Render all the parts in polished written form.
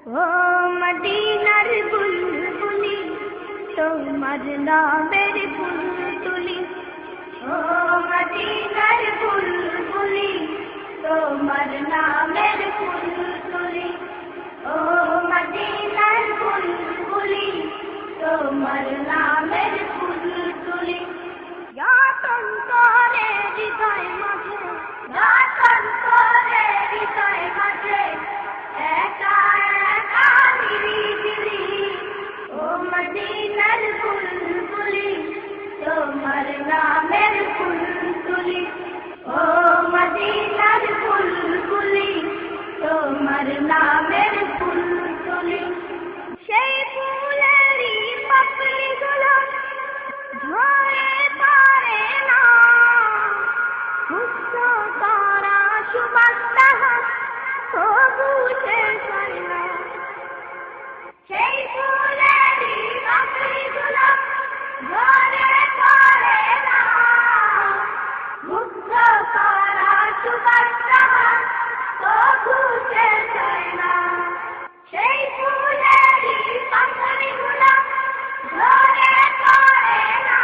ও মদিনার বুলবুলি তোমার নামের ফুল তুলি, ও মদিনার বুলবুলি তোমার নামের ফুল তুলি, ও মদিনার বুলবুলি তোমার নামের ফুল তুলি। যতন করে হৃদয় মাঝে, যতন করে হৃদয় মাঝে একা একা নিরিবিলি, ও মদিনার বুলবুলি তোমার নামের ফুল তুলি, ও মদিনার বুলবুলি তোমার নামের ফুল তুলি। সেই ফুলেরই পাপড়িগুলো ঝরে পড়ে না, মুক্ত করা সুবাস তাহার তবু শেষ হয় না। সেই ফুলেরই পাপড়িগুলো ঝরে পড়ে না, মুক্ত করা সুবাস তাহার তবু শেষ হয় না। সেই ফুলেরই পাপড়িগুলো ঝরে পড়ে না,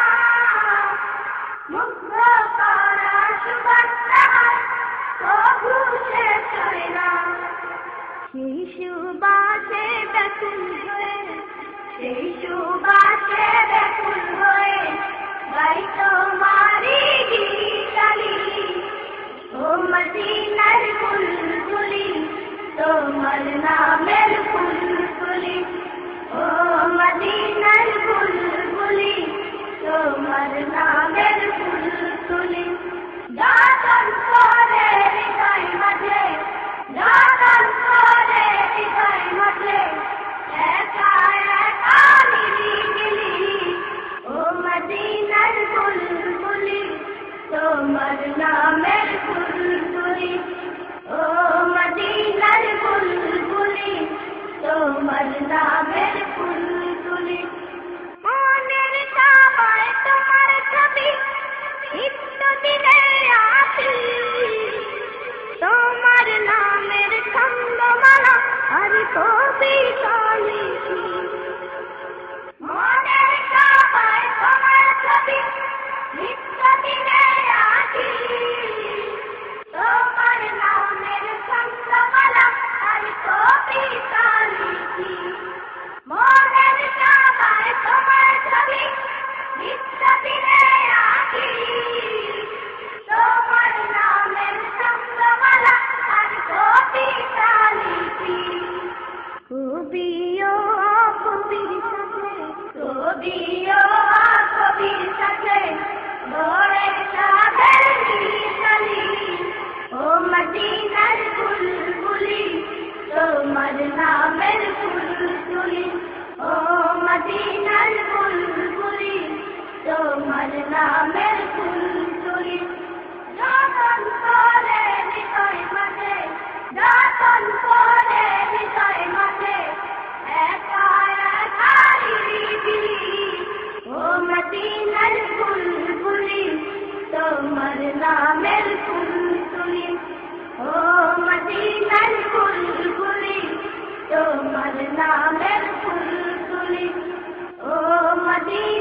মুগ্ধ করা সুবাস তাহার তবু শেষ হয় না। সেই সুবাসে ব্যাকুল হয়ে, সেই সুবাসে ব্যাকুল হয়ে গাই তোমারি গীতালি, ও মদিনার বুলবুলি তোমার নামের ফুল তুলি, ও মদিনার বুলবুলি তোমার নামের ফুল তুলি। যতন করে হৃদয় মাঝে, যতন করে হৃদয় মাঝে একা একা নিরিবিলি, ও মদিনার বুলবুলি তোমার নামের ফুল তুলি, ও মদিনার বুলবুলি তোমার নামের ফুল তুলি। মনের কাবায় তোমার ছবি নিত্যদিনে আসি, তোমার নামের ছন্দমালা আর কবিতা লিখি। মনের কাবায় তোমার ছবি নিত্যদিনে আসি, তোমার নামের ছন্দমালা আর কবিতা লিখি। মনের কাবায় তোমার ছবি নিত্যদিনে আসি, তোমার নামের ছন্দমালা আর কবিতা লিখি। কবিও কবির সাথে, কবিও কবির সাথে গড়ে সাধের মিতালি, ও মদিনার বুলবুলি তোমার নামের ফুল তুলি, ও মদিনার বুলবুলি তোমার নামের ফুল তুলি। যতন করে হৃদয় মাঝে, যতন করে হৃদয় মাঝে একা একা নিরিবিলি, ও মদিনার বুলবুলি তোমার নামের ফুল তুলি, ও মদিনার বুলবুলি তোমার নামের ফুল তুলি, ও মদিনা